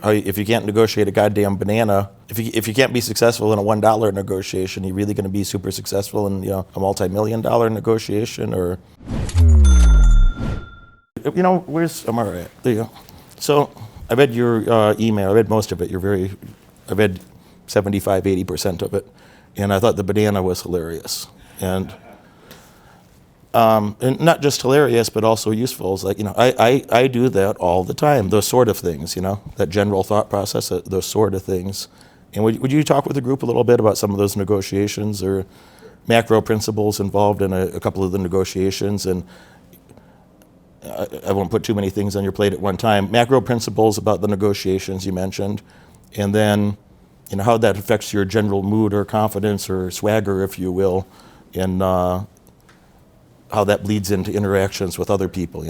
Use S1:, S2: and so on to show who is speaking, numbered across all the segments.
S1: if you can't negotiate a goddamn banana, if you can't be successful in a $1 negotiation, you're really going to be super successful in a multi-million-dollar negotiation, or where's Amara at? There you go. So I read your email. I read most of it. I read 75, 80% of it, and I thought the banana was hilarious, and not just hilarious, but also useful. It's like, I do that all the time, those sort of things, that general thought process, those sort of things. And would you talk with the group a little bit about some of those negotiations or macro principles involved in a couple of the negotiations? And I won't put too many things on your plate at one time. Macro principles about the negotiations you mentioned, and then how that affects your general mood or confidence or swagger, if you will, and how that bleeds into interactions with other people,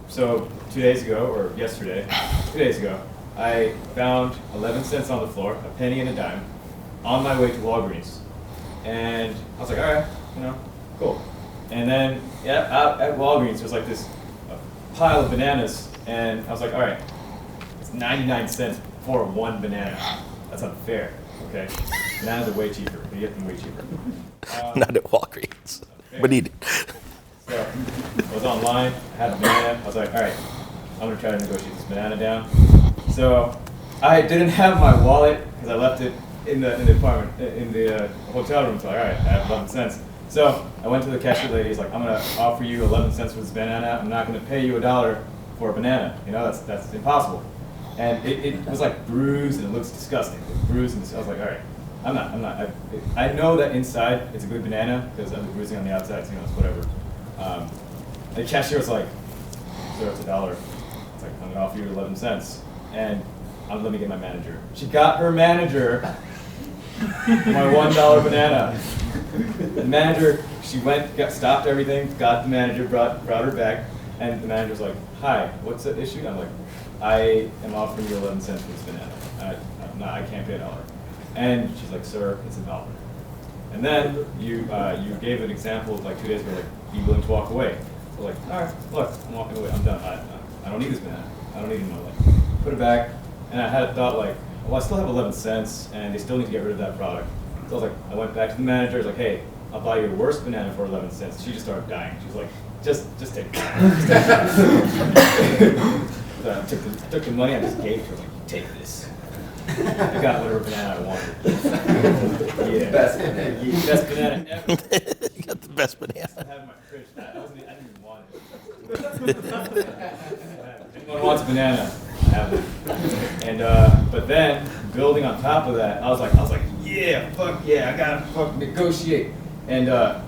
S2: So 2 days ago, or yesterday, 2 days ago, I found 11 cents on the floor, a penny and a dime, on my way to Walgreens. And I was like, all right, cool. And then out at Walgreens, there's like this pile of bananas, and I was like, all right, it's 99 cents for one banana. That's unfair, okay? Bananas are way cheaper. You get them way cheaper.
S1: Not at Walgreens, but eat it.
S2: So I was online, I had a banana. I was like, all right, I'm gonna try to negotiate this banana down. So I didn't have my wallet because I left it in the apartment, in the hotel room. So all right, I have 11 cents. So I went to the cashier lady. He's like, I'm gonna offer you 11 cents for this banana. I'm not gonna pay you $1 for a banana. That's impossible. And it was like bruised and it looks disgusting. It was bruised and I was like, all right, I'm not. I know that inside it's a good banana because of the bruising on the outside. So, it's whatever. The cashier was like, sir, it's $1. It's like, I'm gonna offer you 11 cents. And let me get my manager. She got her manager my $1 banana. The manager, she stopped everything, got the manager, brought her back, and the manager's like, hi, what's the issue? And I'm like, I am offering you 11 cents for this banana. I can't pay $1. And she's like, sir, it's $1. And then you gave an example of like 2 days ago, like, be willing to walk away. So like, all right, look, I'm walking away, I'm done. I don't need this banana. I don't need it anymore. Like, put it back. And I had a thought like, well, I still have 11 cents, and they still need to get rid of that product. So I was like, I went back to the manager. I was like, hey, I'll buy you a worse banana for 11 cents. She just started dying. She was like, just take it. So I took the money, I just gave it to her. Like, take this. I got whatever banana I wanted. Yeah. Best banana. Yeah, best banana ever.
S1: You got the best banana.
S2: I have in my fridge. I didn't even want it. Anyone wants a banana? I have it. And but then building on top of that, I was like, yeah, fuck yeah, I gotta fuck negotiate. And I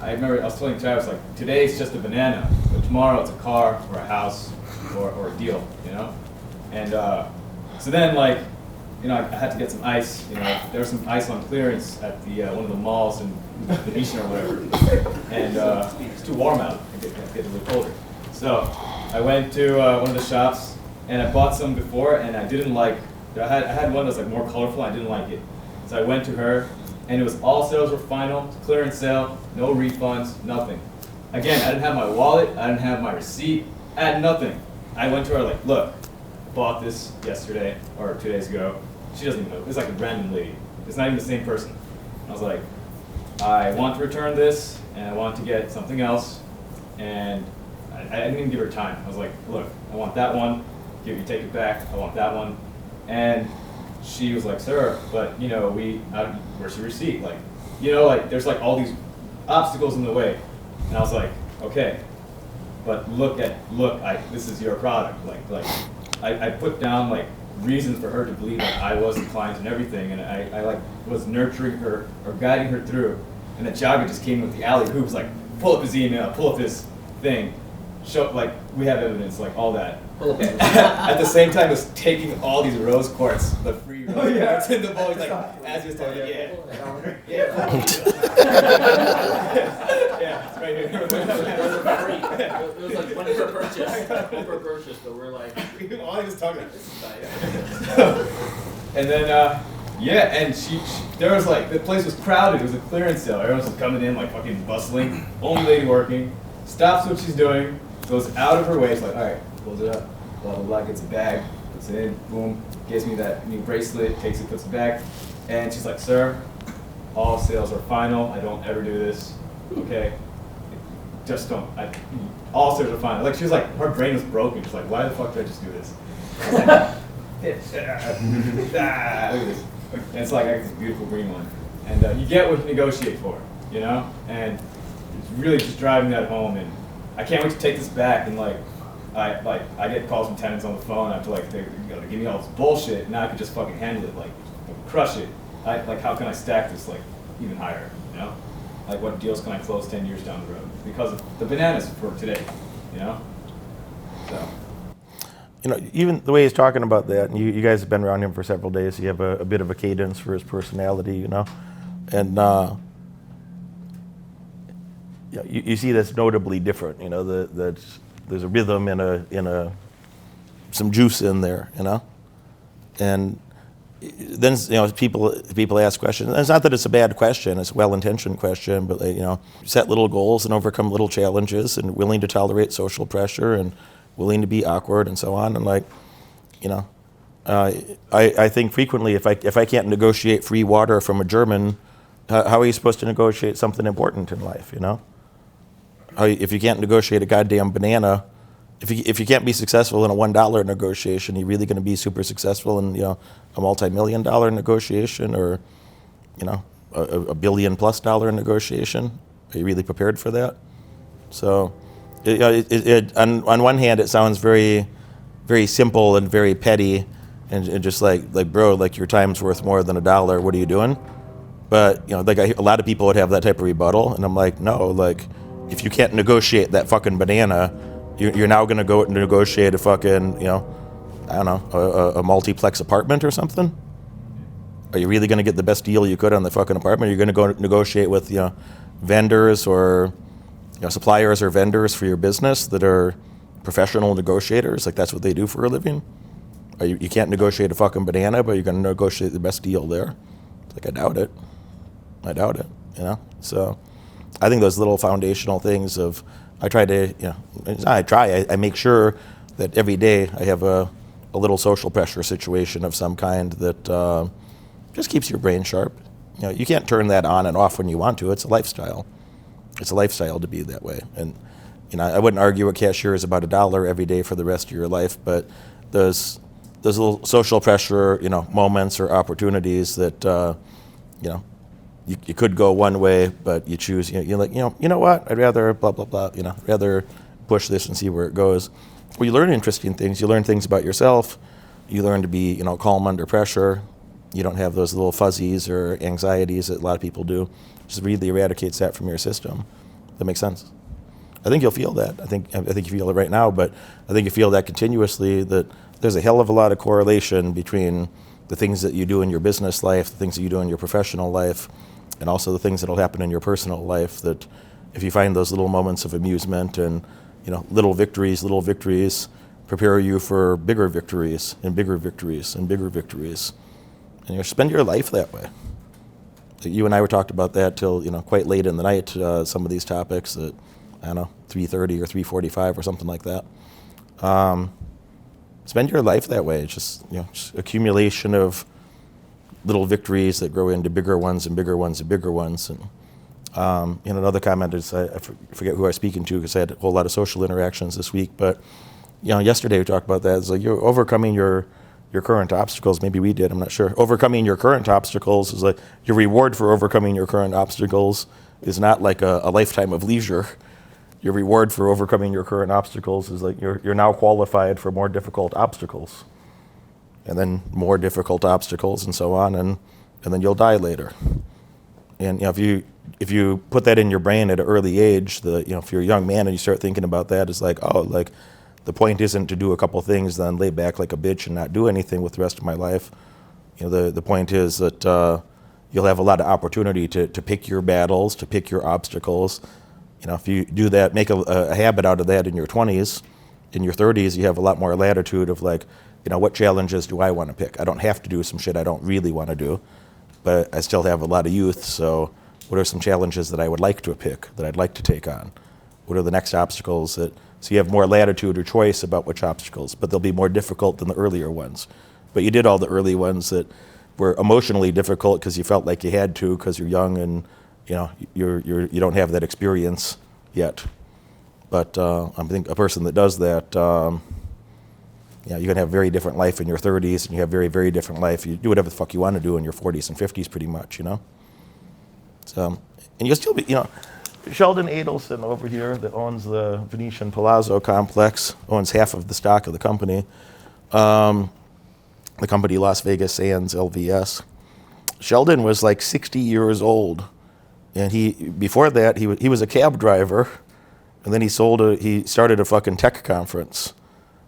S2: remember I was telling Travis, like, today's just a banana, but tomorrow it's a car or a house or a deal, And so then, like, I had to get some ice. There was some ice on clearance at the one of the malls in Venetian or whatever, and it's too warm out. It gets a little colder. So I went to one of the shops and I bought some before, and I didn't like. I had one that was like more colorful. I didn't like it, so I went to her, and it was all sales were final, clearance sale, no refunds, nothing. Again, I didn't have my wallet. I didn't have my receipt. I had nothing. I went to her like, look, I bought this yesterday or 2 days ago. She doesn't even know. It's like a random lady. It's not even the same person. I was like, I want to return this, and I want to get something else, and I didn't even give her time. I was like, look, I want that one. You take it back. I want that one. And she was like, sir, but where's your receipt? Like, there's like all these obstacles in the way. And I was like, okay, but look, this is your product. Like I put down like reasons for her to believe that I was the client and everything, and I like was nurturing her or guiding her through. And the jogger just came with the alley hoops, like, pull up his email, pull up his thing, show, like, we have evidence, like, all that. At the same time, was taking all these rose quartz, the free rose quartz in the bowl. He's like, as he was talking, yeah, it's right here.
S3: It was like one per purchase, but we're like,
S2: all he was talking about, this is nice. And then, and she, there was like, the place was crowded. It was a clearance sale. Everyone was coming in, like, fucking bustling. Only lady working. Stops what she's doing, goes out of her way. She's like, all right, pulls it up, blah, blah, blah, gets a bag, puts it in, boom, gives me that new bracelet, takes it, puts it back, and she's like, sir, all sales are final. I don't ever do this, okay? Just don't. All sales are final. Like, she was like, her brain was broken. She's like, why the fuck did I just do this? I was like, look at this. And it's like, I got this beautiful green one. And you get what you negotiate for, you know? And it's really just driving that home. And I can't wait to take this back. And like, I get calls from tenants on the phone after like they give me all this bullshit, and now I can just fucking handle it, like crush it. Like, how can I stack this like even higher, you know? Like, what deals can I close 10 years down the road because of the bananas for today, you know? So.
S1: You know, even the way he's talking about that, and you guys have been around him for several days, you have a bit of a cadence for his personality, you know? And yeah, you see that's notably different, you know, there's a rhythm and some juice in there, you know? And then, you know, people ask questions. And it's not that it's a bad question; it's a well-intentioned question. But you know, set little goals and overcome little challenges, and willing to tolerate social pressure, and willing to be awkward, and so on. And like, you know, I think frequently, if I can't negotiate free water from a German, how are you supposed to negotiate something important in life? You know, if you can't negotiate a goddamn banana. If you can't be successful in a $1 negotiation, you're really going to be super successful in, you know, a multi-million-dollar negotiation, or, you know, a $1 billion+ negotiation. Are you really prepared for that? So, on one hand, it sounds very, very simple and very petty, and just like bro, like your time's worth more than $1. What are you doing? But you know, like a lot of people would have that type of rebuttal, and I'm like, no, like if you can't negotiate that fucking banana. You're now going to go negotiate a fucking, you know, I don't know, a multiplex apartment or something? Are you really going to get the best deal you could on the fucking apartment? You're going to go negotiate with, you know, vendors or, you know, suppliers or vendors for your business that are professional negotiators? Like, that's what they do for a living? You can't negotiate a fucking banana, but you're going to negotiate the best deal there? It's like, I doubt it, you know? So I think those little foundational things of, I try to, you know, I make sure that every day I have a little social pressure situation of some kind that just keeps your brain sharp. You know, you can't turn that on and off when you want to. It's a lifestyle. It's a lifestyle to be that way. And, you know, I wouldn't argue a cashier is about $1 every day for the rest of your life, but those little social pressure, you know, moments or opportunities that, you know, you could go one way, but you choose, you're like, you know what, I'd rather blah, blah, blah, you know, rather push this and see where it goes. Well, you learn interesting things. You learn things about yourself. You learn to be, you know, calm under pressure. You don't have those little fuzzies or anxieties that a lot of people do. Just really eradicates that from your system. That makes sense? I think you'll feel that. I think you feel it right now, but I think you feel that continuously, that there's a hell of a lot of correlation between the things that you do in your business life, the things that you do in your professional life, and also the things that will happen in your personal life, that if you find those little moments of amusement and, you know, little victories prepare you for bigger victories and bigger victories and bigger victories. And you spend your life that way. You and I were talked about that till, you know, quite late in the night, some of these topics at, I don't know, 3:30 or 3:45 or something like that. Spend your life that way. It's just, you know, just accumulation of little victories that grow into bigger ones and bigger ones and bigger ones. And you know, another comment is, I forget who I was speaking to because I had a whole lot of social interactions this week, but you know, yesterday we talked about that. It's like you're overcoming your current obstacles. Maybe we did, I'm not sure. Overcoming your current obstacles is like your reward for overcoming your current obstacles is not like a lifetime of leisure. Your reward for overcoming your current obstacles is like you're now qualified for more difficult obstacles. And then more difficult obstacles and so on, and then you'll die later. And you know, if you put that in your brain at an early age, you know, if you're a young man and you start thinking about that, it's like, oh, like the point isn't to do a couple things, then lay back like a bitch and not do anything with the rest of my life. You know, the point is that you'll have a lot of opportunity to pick your battles, to pick your obstacles. You know, if you do that, make a habit out of that in your 20s, in your 30s, you have a lot more latitude of like, you know, what challenges do I want to pick? I don't have to do some shit I don't really want to do, but I still have a lot of youth, so what are some challenges that I would like to pick, that I'd like to take on? What are the next obstacles so you have more latitude or choice about which obstacles, but they'll be more difficult than the earlier ones. but you did all the early ones that were emotionally difficult because you felt like you had to because you're young and you don't have that experience yet. But I think a person that does that, you're going to have a very different life in your 30s, and you have very, very different life. You do whatever the fuck you want to do in your 40s and 50s pretty much, So, and you'll still be, Sheldon Adelson over here that owns the Venetian Palazzo complex, owns half of the stock of the company. The company Las Vegas Sands LVS. Sheldon was like 60 years old, and before that he was a cab driver, and then he started a fucking tech conference.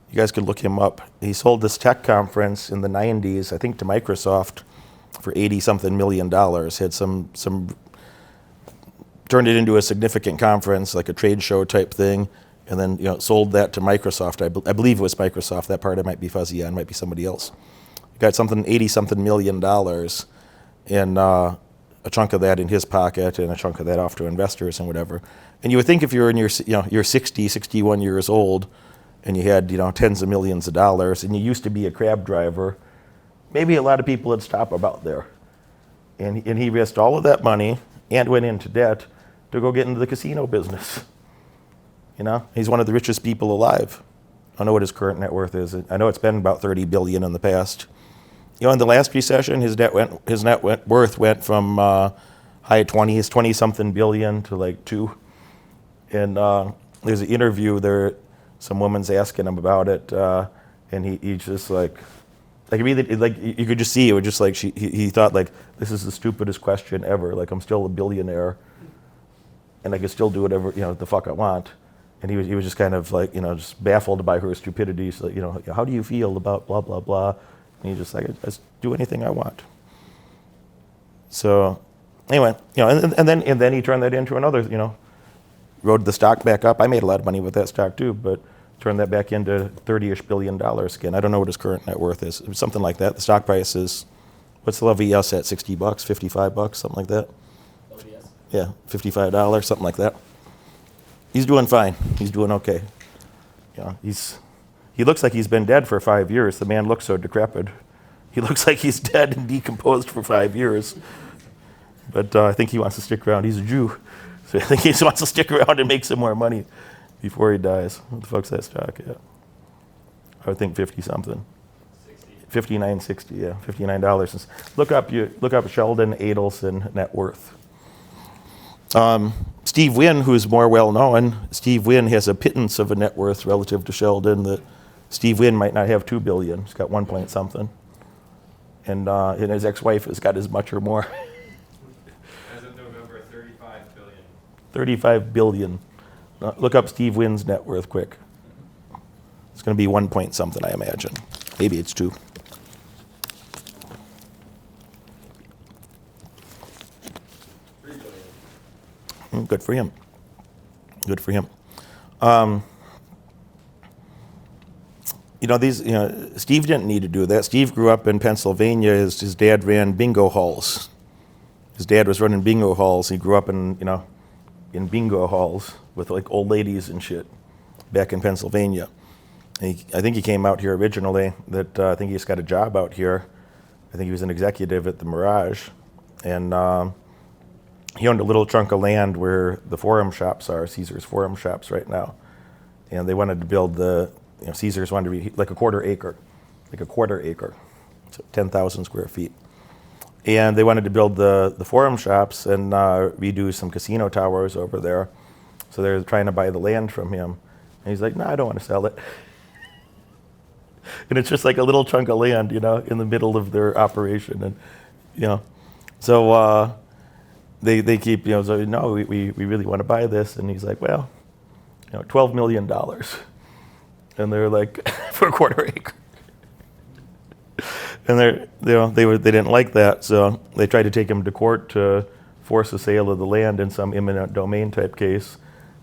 S1: You guys could look him up. He sold this tech conference in the 90s, I think, to Microsoft for $80-something million. Had some turned it into a significant conference, like a trade show type thing, and then sold that to Microsoft. I believe it was Microsoft. That part I might be fuzzy on, might be somebody else. Got something $80-something million, and a chunk of that in his pocket, and a chunk of that off to investors and whatever. And you would think if you're in you're 60, 61 years old, and you had tens of millions of dollars, and you used to be a cab driver, maybe a lot of people would stop about there. And he risked all of that money and went into debt to go get into the casino business. He's one of the richest people alive. I don't know what his current net worth is. I know it's been about $30 billion in the past. In the last recession, his net worth went from high 20s, 20-something billion to like 2. And there's an interview there, some woman's asking him about it, and he's just like you could just see it was just like he thought like, this is the stupidest question ever. Like, I'm still a billionaire, and I can still do whatever the fuck I want. And he was just kind of like just baffled by her stupidity. So how do you feel about blah blah blah? And he's just like, I just do anything I want. So anyway, and then he turned that into another, rode the stock back up. I made a lot of money with that stock too, but turned that back into $30-ish billion again. I don't know what his current net worth is. It was something like that. The stock price is, what's the LVS at? $60, $55, something like that.
S3: LVS.
S1: Yeah, $55, something like that. He's doing fine. He's doing okay. He looks like he's been dead for 5 years. The man looks so decrepit. He looks like he's dead and decomposed for 5 years. But I think he wants to stick around. He's a Jew. So I think he just wants to stick around and make some more money before he dies. What the fuck's that stock at? I would think 50-something. 59.60, yeah, $59. Look up Sheldon Adelson net worth. Steve Wynn, who's more well known, Steve Wynn has a pittance of a net worth relative to Sheldon. That Steve Wynn might not have $2 billion. He's got 1 point something, and his ex-wife has got as much or more.
S2: As of November, 35 billion.
S1: 35 billion. Look up Steve Wynn's net worth quick. It's going to be 1 point something, I imagine. Maybe it's 2. Good for him. Good for him. Steve didn't need to do that. Steve grew up in Pennsylvania. His dad ran bingo halls. His dad was running bingo halls. He grew up in bingo halls with like old ladies and shit back in Pennsylvania. I think he came out here originally. I think he just got a job out here. I think he was an executive at the Mirage, and he owned a little chunk of land where the Forum Shops are, Caesar's Forum Shops right now. And they wanted to build Caesar's wanted to be like a quarter acre, so 10,000 square feet. And they wanted to build the Forum Shops and redo some casino towers over there. So they're trying to buy the land from him. And he's like, no, I don't want to sell it. And it's just like a little chunk of land, in the middle of their operation. And, so they keep, so no, we really want to buy this. And he's like, well, $12 million. And they're like, for a quarter acre. And they didn't like that, so they tried to take him to court to force a sale of the land in some eminent domain type case.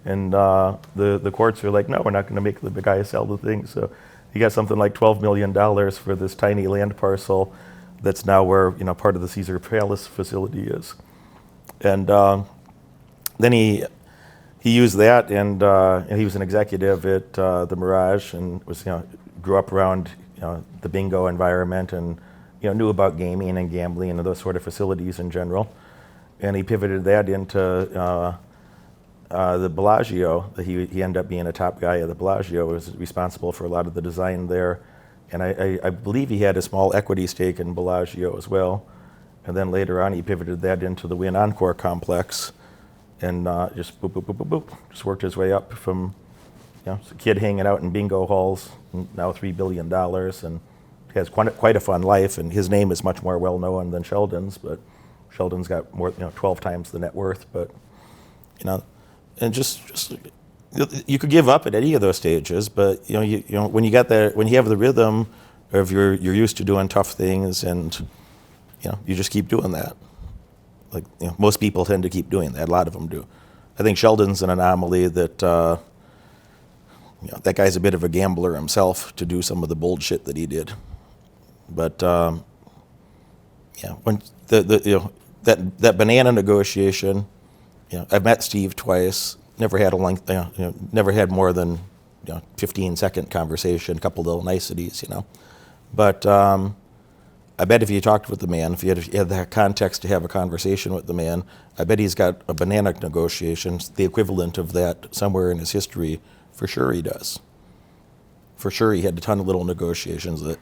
S1: And the courts are like, no, we're not going to make the guy sell the thing. So he got something like $12 million for this tiny land parcel that's now where part of the Caesar Palace facility is. And then he used that, and he was an executive at the Mirage, and was grew up around the bingo environment, and knew about gaming and gambling and those sort of facilities in general. And he pivoted that into the Bellagio. He ended up being a top guy at the Bellagio. Was responsible for a lot of the design there, and I believe he had a small equity stake in Bellagio as well. And then later on, he pivoted that into the Wynn Encore complex, and just boop, boop, boop, boop, boop, just worked his way up from a kid hanging out in bingo halls, now $3 billion, and has quite a fun life. And his name is much more well known than Sheldon's, but Sheldon's got more 12 times the net worth. But and just you could give up at any of those stages, but when you got there, when you have the rhythm of you're used to doing tough things, and you just keep doing that. Like most people tend to keep doing that. A lot of them do. I think Sheldon's an anomaly that that guy's a bit of a gambler himself to do some of the bold shit that he did. But when that banana negotiation, I've met Steve twice. Never had never had more than 15-second conversation, a couple little niceties, But I bet if you talked with the man, if you had the context to have a conversation with the man, I bet he's got a banana negotiation, the equivalent of that somewhere in his history. For sure he does. For sure he had a ton of little negotiations that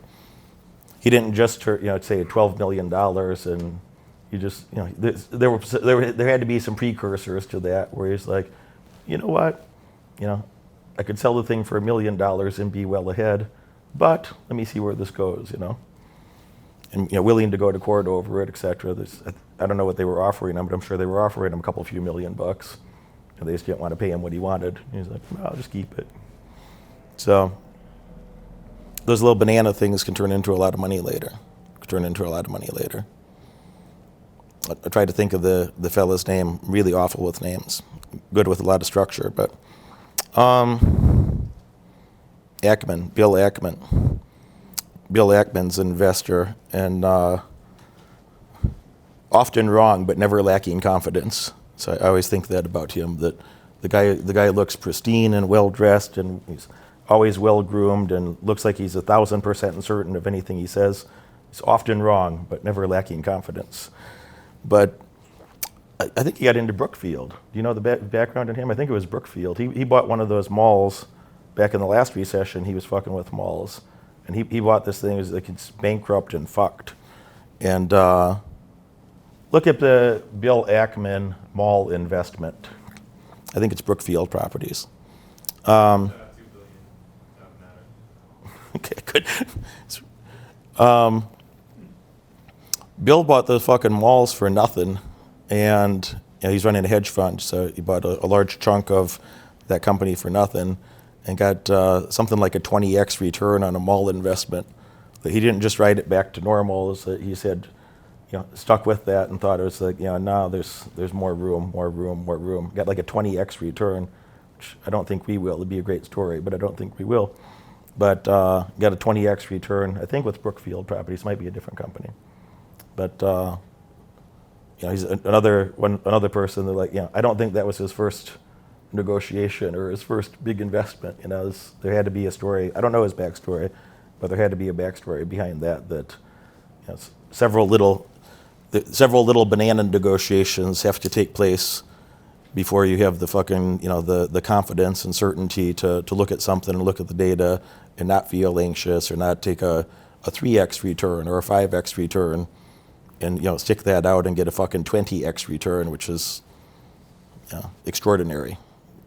S1: he didn't just say $12 million, and you just there had to be some precursors to that where he's like, you know what, I could sell the thing for $1 million and be well ahead, but let me see where this goes, and willing to go to court over it, etc. I don't know what they were offering him, but I'm sure they were offering him a few million bucks, and they just didn't want to pay him what he wanted. And he's like, well, I'll just keep it. So those little banana things can turn into a lot of money later. I tried to think of the fella's name. Really awful with names. Good with a lot of structure, but Ackman, Bill Ackman. Bill Ackman's an investor, and often wrong, but never lacking confidence. So I always think that about him, that the guy looks pristine and well dressed, and he's always well groomed, and looks like he's 1,000% certain of anything he says. He's often wrong, but never lacking confidence. But I think he got into Brookfield. Do you know the background on him? I think it was Brookfield. He bought one of those malls back in the last recession. He was fucking with malls. And he bought this thing. It was like it's bankrupt and fucked. And look at the Bill Ackman mall investment. I think it's Brookfield Properties.
S2: $2 billion.
S1: Okay, good. Bill bought those fucking malls for nothing, and he's running a hedge fund, so he bought a large chunk of that company for nothing, and got something like a 20x return on a mall investment. But he didn't just write it back to normal. He said, stuck with that and thought it was like, no, there's more room. Got like a 20x return, which I don't think we will. It'd be a great story, but I don't think we will. But got a 20x return, I think with Brookfield Properties. Might be a different company. But he's another person that, like, I don't think that was his first negotiation or his first big investment. There had to be a story. I don't know his backstory, but there had to be a backstory behind that several little banana negotiations have to take place before you have the fucking the confidence and certainty to look at something and look at the data and not feel anxious or not take a 3x return or a 5x return and stick that out and get a fucking 20x return, which is extraordinary.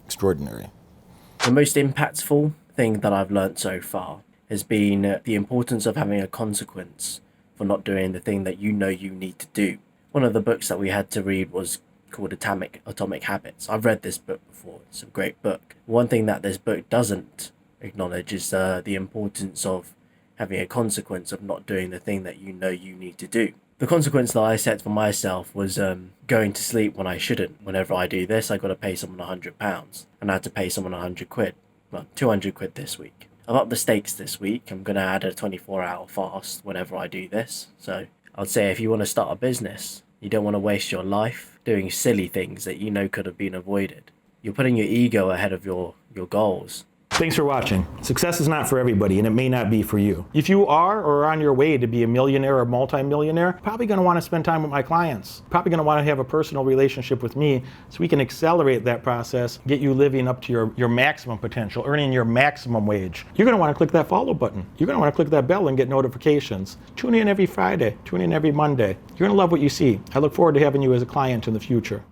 S3: The most impactful thing that I've learnt so far has been the importance of having a consequence for not doing the thing that you need to do. One of the books that we had to read was called Atomic Habits. I've read this book before. It's a great book. One thing that this book doesn't acknowledge is the importance of having a consequence of not doing the thing that you need to do. The consequence that I set for myself was going to sleep when I shouldn't. Whenever I do this, I got to pay someone £100, and I had to pay someone 100 quid. Well, 200 quid this week. I've upped the stakes this week. I'm going to add a 24-hour fast whenever I do this. So I'd say if you want to start a business, you don't want to waste your life doing silly things that could have been avoided. You're putting your ego ahead of your goals.
S1: Thanks for watching. Success is not for everybody, and it may not be for you. If you are or are on your way to be a millionaire or multi-millionaire, probably going to want to spend time with my clients. Probably going to want to have a personal relationship with me so we can accelerate that process, get you living up to your maximum potential, earning your maximum wage. You're going to want to click that follow button. You're going to want to click that bell and get notifications. Tune in every Friday. Tune in every Monday. You're going to love what you see. I look forward to having you as a client in the future.